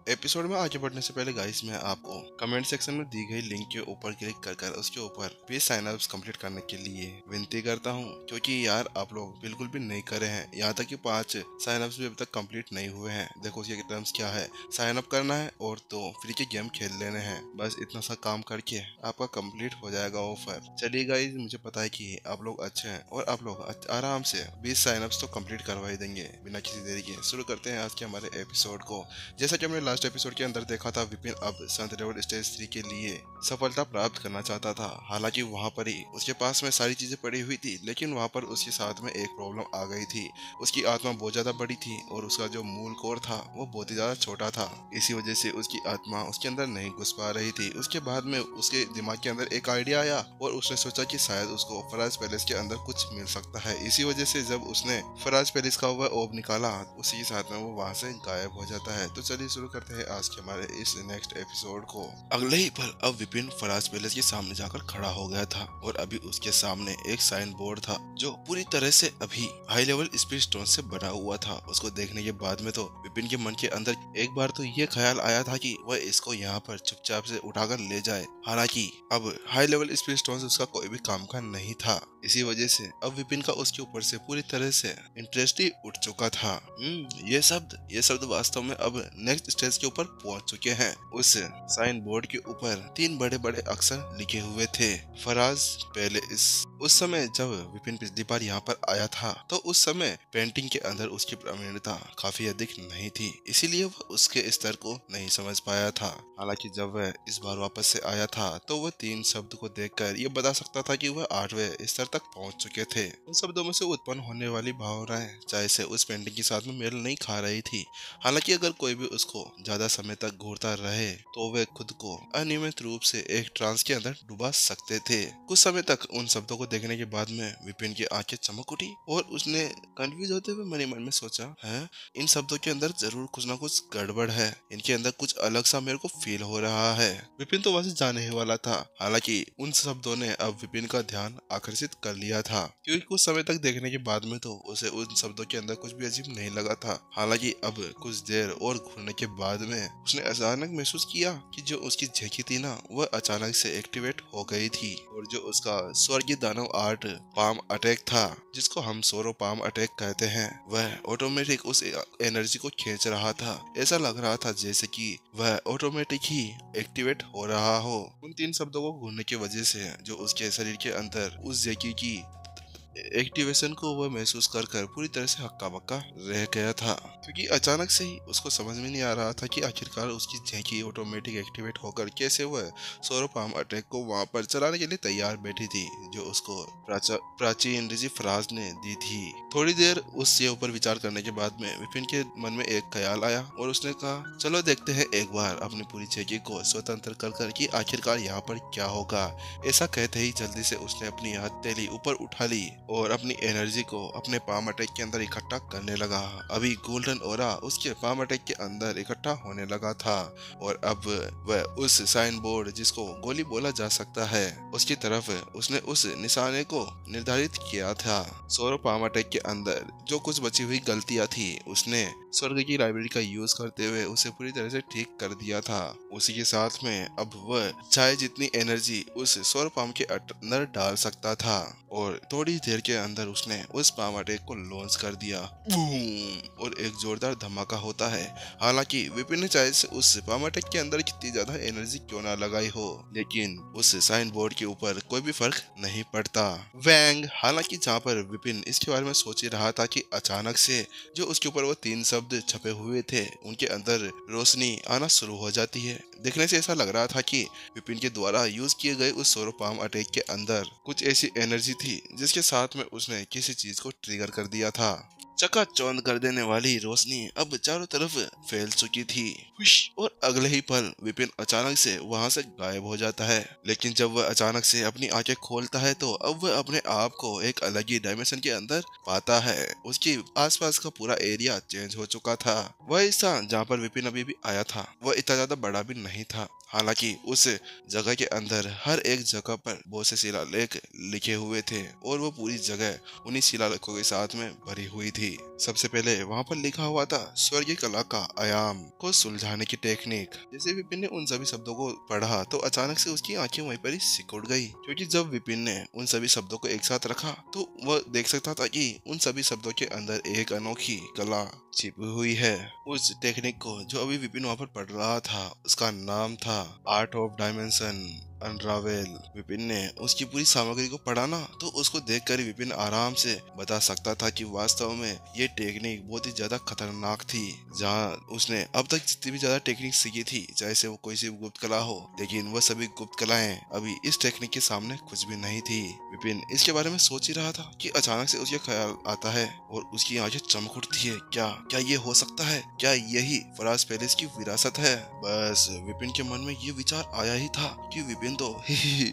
Episode में आगे बढ़ने से पहले गाइस मैं आपको कमेंट सेक्शन में दी गई लिंक के ऊपर क्लिक कर उसके ऊपर 20 साइन अप्स कंप्लीट करने के लिए विनती करता हूं, क्योंकि यार आप लोग बिल्कुल भी नहीं करे हैं। यहाँ तक कि 5 साइन अप्स भी अभी तक कंप्लीट नहीं हुए हैं। देखो उसके टर्म्स क्या है, साइन अप करना है और तो फ्री के गेम खेल लेने हैं। बस इतना सा काम करके आपका कंप्लीट हो जाएगा ऑफर। चलिए गाइस, मुझे पता है कि आप लोग अच्छे हैं और आप लोग आराम से 20 साइन अप्स तो कंप्लीट करवा ही देंगे। बिना किसी देरी के शुरू करते हैं आज के हमारे एपिसोड को। जैसा कि हमने लास्ट एपिसोड के अंदर देखा था, विपिन अब संत लेवल स्टेज 3 के लिए सफलता प्राप्त करना चाहता था। हालांकि वहां पर ही उसके पास में सारी चीजें पड़ी हुई थी, लेकिन वहां पर उसके साथ में एक प्रॉब्लम आ गई थी। उसकी आत्मा बहुत ज्यादा बड़ी थी और उसका जो मूल कोर था वो बहुत ही ज्यादा छोटा था। इसी वजह से उसकी आत्मा उसके अंदर नहीं घुस पा रही थी। उसके बाद में उसके दिमाग के अंदर एक आइडिया आया और उसने सोचा कि शायद उसको फराज पैलेस के अंदर कुछ मिल सकता है। इसी वजह से जब उसने फराज पैलेस का वह ओब निकाला, उसी के साथ में वो वहां से गायब हो जाता है। तो चलिए शुरू करते हैं आज के हमारे इस नेक्स्ट एपिसोड को। अगले ही पल अब विपिन फराज पैलेस के सामने जाकर खड़ा हो गया था और अभी उसके सामने एक साइन बोर्ड था जो पूरी तरह से अभी हाई लेवल स्पीड स्टोन से बना हुआ था। उसको देखने के बाद में तो विपिन के मन के अंदर एक बार तो ये ख्याल आया था कि वह इसको यहाँ पर चुपचाप से उठाकर ले जाए। हालांकि अब हाई लेवल स्पीड स्टोन से उसका कोई भी काम का नहीं था। इसी वजह से अब विपिन का उसके ऊपर से पूरी तरह से इंटरेस्ट ही उठ चुका था। ये शब्द वास्तव में अब नेक्स्ट स्टेज के ऊपर पहुंच चुके हैं। उस साइन बोर्ड के ऊपर 3 बड़े बड़े अक्षर लिखे हुए थे, फराज पैलेस। उस समय जब विपिन पिछली बार यहाँ पर आया था तो उस समय पेंटिंग के अंदर उसकी प्रवीणता काफी अधिक नहीं थी, इसीलिए वह उसके स्तर को नहीं समझ पाया था। हालांकि जब वह इस बार वापस से आया था तो वह 3 शब्द को देखकर ये बता सकता था कि वह 8वें स्तर तक पहुंच चुके थे। उन शब्दों में से उत्पन्न होने वाली भावनाएं चाहे से उस पेंटिंग के साथ में मेल नहीं खा रही थी। हालांकि अगर कोई भी उसको ज्यादा समय तक घूरता रहे तो वे खुद को अनियमित रूप से एक ट्रांस के अंदर डुबा सकते थे। कुछ समय तक उन शब्दों को देखने के बाद में विपिन की आंखें चमक उठी और उसने कंफ्यूज होते हुए मन ही मन में सोचा, है इन शब्दों के अंदर जरूर कुछ ना कुछ गड़बड़ है। इनके अंदर कुछ अलग सा मेरे को फील हो रहा है। विपिन तो वैसे जाने ही वाला था। हालांकि उन शब्दों ने अब विपिन का ध्यान आकर्षित कर लिया था, क्योंकि कुछ समय तक देखने के बाद में तो उसे उन शब्दों के अंदर कुछ भी अजीब नहीं लगा था। हालांकि अब कुछ देर और घूरने के बाद में उसने अचानक महसूस किया कि जो उसकी झेंकी थी ना, वह अचानक से एक्टिवेट हो गई थी और जो उसका स्वर्गीय दानव आर्ट पाम अटैक था, जिसको हम सोरो पाम अटैक कहते हैं, वह ऑटोमेटिक उस एनर्जी को खींच रहा था। ऐसा लग रहा था जैसे कि वह ऑटोमेटिक ही एक्टिवेट हो रहा हो। उन 3 शब्दों को घूरने की वजह से जो उसके शरीर के अंदर उस जेकी की एक्टिवेशन को वह महसूस कर कर पूरी तरह से हक्का बक्का रह गया था, क्योंकि अचानक से ही उसको समझ में नहीं आ रहा था कि आखिरकार उसकी झेंकी ऑटोमेटिक एक्टिवेट होकर कैसे वह सोरो पाम अटैक को वहां पर चलाने के लिए तैयार बैठी थी, जो उसको प्राचीन ऋषि फराज ने दी थी। थोड़ी देर उसके ऊपर विचार करने के बाद में विपिन के मन में एक ख्याल आया और उसने कहा, चलो देखते हैं एक बार अपनी पूरी झेंकी को स्वतंत्र कर कर कि आखिरकार यहाँ पर क्या होगा। ऐसा कहते ही जल्दी से उसने अपनी हथेली ऊपर उठा ली और अपनी एनर्जी को अपने पाम अटैक के अंदर इकट्ठा करने लगा। अभी गोल्डन ओरा उसके पाम अटैक के अंदर इकट्ठा होने लगा था और अब वह उस साइन बोर्ड जिसको गोली बोला जा सकता है उसकी तरफ उसने उस निशाने को निर्धारित किया था। सोरो पाम अटैक के अंदर जो कुछ बची हुई गलतियां थी उसने स्वर्ग की लाइब्रेरी का यूज करते हुए उसे पूरी तरह से ठीक कर दिया था। उसी के साथ में अब वह चाहे जितनी एनर्जी उस सौर पाम के अंदर डाल सकता था और थोड़ी देर के अंदर उसने उस पाम अटैक को लॉन्च कर दिया। बूम! और एक जोरदार धमाका होता है। हालांकि विपिन ने चाहे से उस पाम अटैक के अंदर कितनी ज्यादा एनर्जी क्यों ना लगाई हो, लेकिन उस साइन बोर्ड के ऊपर कोई भी फर्क नहीं पड़ता। वैंग! हालांकि जहाँ पर विपिन इसके बारे में सोच ही रहा था कि अचानक से जो उसके ऊपर वो 3 शब्द छपे हुए थे उनके अंदर रोशनी आना शुरू हो जाती है। देखने से ऐसा लग रहा था कि विपिन के द्वारा यूज किए गए उस सोरो पाम अटैक के अंदर कुछ ऐसी एनर्जी थी जिसके साथ में उसने किसी चीज को ट्रिगर कर दिया था। चकाचौंध कर देने वाली रोशनी अब चारों तरफ फैल चुकी थी। और अगले ही पल विपिन अचानक से वहां से गायब हो जाता है। लेकिन जब वह अचानक से अपनी आंखें खोलता है तो अब वह अपने आप को एक अलग ही डायमेंशन के अंदर पाता है। उसके आसपास का पूरा एरिया चेंज हो चुका था। वह स्थान जहाँ पर विपिन अभी भी आया था वह इतना ज्यादा बड़ा भी नहीं था। हालांकि उस जगह के अंदर हर एक जगह पर बहुत से शिलालेख लिखे हुए थे और वो पूरी जगह उन्हीं शिलालेखों के साथ में भरी हुई थी। सबसे पहले वहाँ पर लिखा हुआ था स्वर्गीय कला का आयाम को सुलझाने की टेक्निक। जैसे विपिन ने उन सभी शब्दों को पढ़ा तो अचानक से उसकी आंखें वहीं पर ही सिकुड़ गई, क्योंकि जब विपिन ने उन सभी शब्दों को एक साथ रखा तो वह देख सकता था कि उन सभी शब्दों के अंदर एक अनोखी कला छिपी हुई है। उस टेक्निक को जो अभी विपिन वहाँ पर पढ़ रहा था उसका नाम था आर्ट ऑफ डायमेंशन अनरावेल। विपिन ने उसकी पूरी सामग्री को पढ़ा ना तो उसको देखकर विपिन आराम से बता सकता था कि वास्तव में ये टेक्निक बहुत ही ज्यादा खतरनाक थी। जहाँ उसने अब तक जितनी भी ज्यादा टेक्निक सीखी थी, चाहे से वो कोई सी गुप्त कला हो, लेकिन वह सभी गुप्त कलाएं अभी इस टेक्निक के सामने कुछ भी नहीं थी। विपिन इसके बारे में सोच ही रहा था कि अचानक से उसके ख्याल आता है और उसकी आंखें चमक उठती है। क्या क्या ये हो सकता है? क्या यही फराज पैलेस की विरासत है? बस विपिन के मन में ये विचार आया ही था कि विपिन तो ही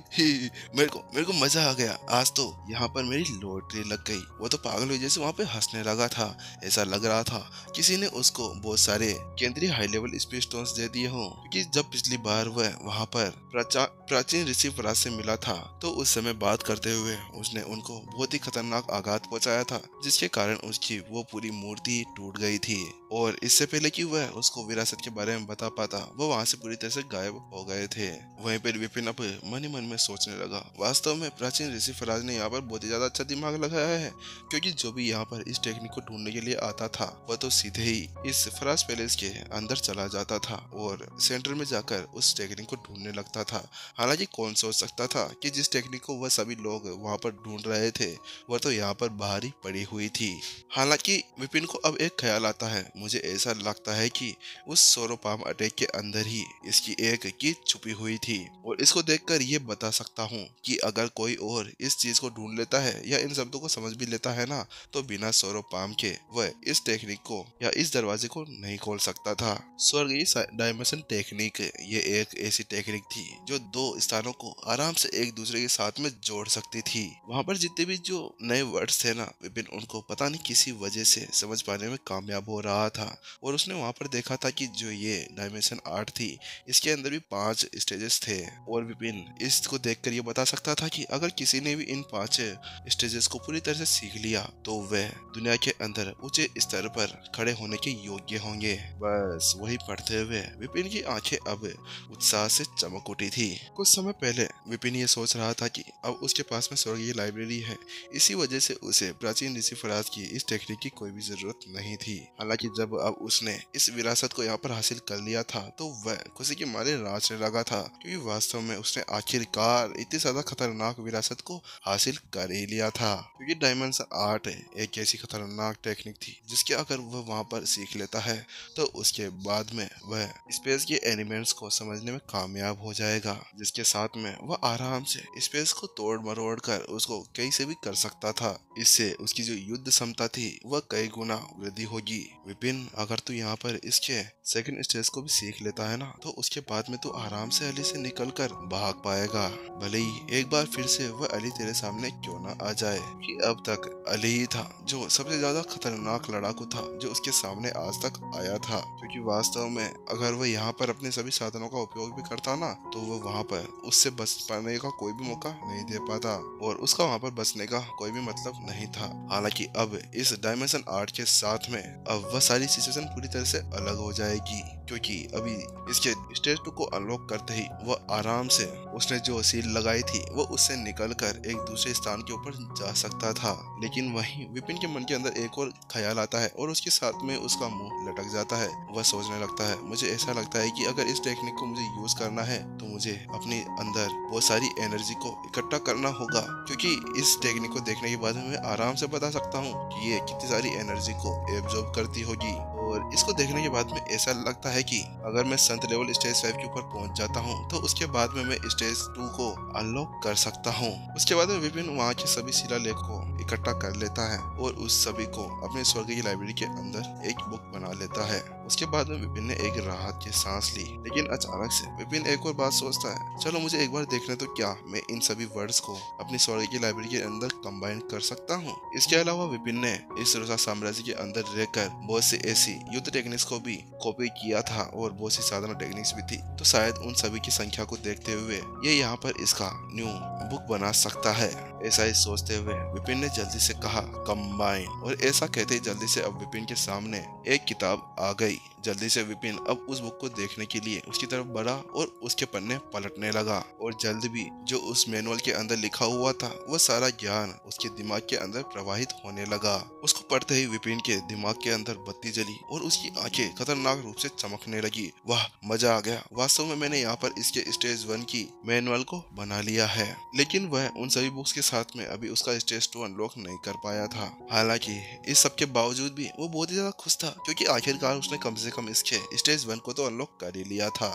मेरे को मजा आ गया, आज तो यहाँ पर मेरी लॉटरी लग गई। वो तो पागल हुई जैसे वहाँ पे हंसने लगा था। ऐसा लग रहा था किसी ने उसको बहुत सारे केंद्रीय हाई लेवल स्पेस स्टोन्स दे दिए हों, क्योंकि जब पिछली बार वह वहाँ पर प्राचीन ऋषि फराज से मिला था तो उस समय बात करते हुए उसने उनको बहुत ही खतरनाक आघात पहुंचाया था, जिसके कारण उसकी वो पूरी मूर्ति टूट गई थी। और इससे पहले कि वह उसको विरासत के बारे में बता पाता वो वहाँ से पूरी तरह से गायब हो गए थे। वहीं पर विपिन अब मन ही मन में सोचने लगा, वास्तव में प्राचीन ऋषि फराज ने यहाँ पर बहुत ही ज्यादा अच्छा दिमाग लगाया है, क्योंकि जो भी यहाँ पर इस टेक्निक को ढूंढने के लिए आता था वह तो सीधे ही इस फराज पैलेस के अंदर चला जाता था और सेंटर में जाकर उस टेक्निक को ढूंढने लगता था। हालांकि कौन सोच सकता था कि जिस टेक्निक को वह सभी लोग वहाँ पर ढूंढ रहे थे वह तो यहाँ पर बाहर ही पड़ी हुई थी। हालांकि विपिन को अब एक ख्याल आता है, मुझे ऐसा लगता है कि उस सोरोपाम अटैक के अंदर ही इसकी एक की छुपी हुई थी और इसको देखकर ये बता सकता हूँ कि अगर कोई और इस चीज को ढूंढ लेता है या इन शब्दों को समझ भी लेता है ना तो बिना सोरोपाम के वह इस टेक्निक को या इस दरवाजे को नहीं खोल सकता था। स्वर्गीय डायमेंशन टेक्निक ये एक ऐसी टेक्निक थी जो दो स्थानों को आराम से एक दूसरे के साथ में जोड़ सकती थी। वहाँ पर जितने भी जो नए वर्ड्स थे ना विपिन उनको पता नहीं किसी वजह से समझ पाने में कामयाब हो रहा था और उसने वहाँ पर देखा था कि जो ये डायमेंशन आर्ट थी इसके अंदर भी 5 स्टेजेस थे और विपिन इसको देखकर ये बता सकता था कि अगर किसी ने भी इन 5 स्टेजेस को पूरी तरह से सीख लिया तो वह दुनिया के अंदर ऊंचे स्तर पर खड़े होने के योग्य होंगे। बस वही पढ़ते हुए विपिन की आंखें अब उत्साह से चमक उठी थी। कुछ समय पहले विपिन ये सोच रहा था कि अब उसके पास में स्वर्गीय लाइब्रेरी है, इसी वजह से उसे प्राचीन ऋषि फराज की इस टेक्निक की कोई भी जरूरत नहीं थी। हालांकि जब अब उसने इस विरासत को यहाँ पर हासिल कर लिया था तो वह खुशी के मारे नाचने लगा था, क्योंकि वास्तव में उसने आखिरकार इतनी ज्यादा खतरनाक विरासत को हासिल कर ही लिया था। क्योंकि डायमेंशन आर्ट एक ऐसी खतरनाक टेक्निक थी जिसके अगर वह वहाँ पर सीख लेता है तो उसके बाद में वह स्पेस के एलिमेंट्स को समझने में कामयाब हो जाएगा, जिसके साथ में वह आराम से स्पेस को तोड़ मरोड़ कर उसको कहीं से भी कर सकता था। इससे उसकी जो युद्ध क्षमता थी वह कई गुना वृद्धि होगी। विपिन अगर तू यहाँ पर इसके सेकंड स्टेज को भी सीख लेता है ना तो उसके बाद में तू आराम से अली से निकल कर भाग पाएगा, भले ही एक बार फिर से वह अली तेरे सामने क्यों ना आ जाए। कि अब तक अली ही था जो सबसे ज्यादा खतरनाक लड़ाकू था जो उसके सामने आज तक आया था, क्योंकि वास्तव में अगर वह यहाँ पर अपने सभी साधनों का उपयोग भी करता ना तो वह वहाँ पर उससे बच पाने का कोई भी मौका नहीं दे पाता और उसका वहाँ पर बचने का कोई भी मतलब नहीं था। हालांकि अब इस डायमेंशन आर्ट के साथ में अब वह सारी सिचुएशन पूरी तरह से अलग हो जाएगी, क्योंकि अभी इसके स्टेज 2 को अनलॉक करते ही वह आराम से उसने जो सील लगाई थी वो उससे निकलकर एक दूसरे स्थान के ऊपर जा सकता था। लेकिन वहीं विपिन के मन के अंदर एक और ख्याल आता है और उसके साथ में उसका मुंह लटक जाता है। वह सोचने लगता है, मुझे ऐसा लगता है कि अगर इस टेक्निक को मुझे यूज करना है तो मुझे अपने अंदर बहुत सारी एनर्जी को इकट्ठा करना होगा, क्योंकि इस टेक्निक को देखने के बाद मैं आराम से बता सकता हूँ कि ये कितनी सारी एनर्जी को एब्जॉर्ब करती होगी। और इसको देखने के बाद में ऐसा लगता है कि अगर मैं संत लेवल स्टेज 5 के ऊपर पहुंच जाता हूं तो उसके बाद में मैं स्टेज 2 को अनलॉक कर सकता हूं। उसके बाद में विपिन वहां के सभी शिलालेख को इकट्ठा कर लेता है और उस सभी को अपने स्वर्गीय लाइब्रेरी के अंदर एक बुक बना लेता लगता है। उसके बाद में विपिन ने एक राहत की सांस ली, लेकिन अचानक से विपिन एक और बात सोचता है, चलो मुझे एक बार देखने तो क्या मैं इन सभी वर्ड्स को अपनी स्वर्ग की लाइब्रेरी के अंदर कंबाइन कर सकता हूँ। इसके अलावा विपिन ने इस रुसा साम्राज्य के अंदर रहकर बहुत सी ऐसी युद्ध टेक्निक्स को भी कॉपी किया था और बहुत सी साधना टेक्निक्स भी थी, तो शायद उन सभी की संख्या को देखते हुए ये यहाँ पर इसका न्यू बुक बना सकता है। ऐसा ही सोचते हुए विपिन ने जल्दी से कहा कंबाइन, और ऐसा कहते ही जल्दी से अब विपिन के सामने एक किताब आ गई। जल्दी से विपिन अब उस बुक को देखने के लिए उसकी तरफ बढ़ा और उसके पन्ने पलटने लगा, और जल्द भी जो उस मैनुअल के अंदर लिखा हुआ था वह सारा ज्ञान उसके दिमाग के अंदर प्रवाहित होने लगा। उसको पढ़ते ही विपिन के दिमाग के अंदर बत्ती जली और उसकी आंखें खतरनाक रूप से चमकने लगी। वाह, मजा आ गया, वास्तव में मैंने यहाँ पर इसके स्टेज 1 की मैनुअल को बना लिया है। लेकिन वह उन सभी बुक्स के साथ में अभी उसका स्टेज 2 अनलॉक नहीं कर पाया था। हालांकि इस सब के बावजूद भी वो बहुत ही ज्यादा खुश था, क्योंकि आखिरकार उसने कम से कम इसके स्टेज 1 को तो अनलॉक कर ही लिया था।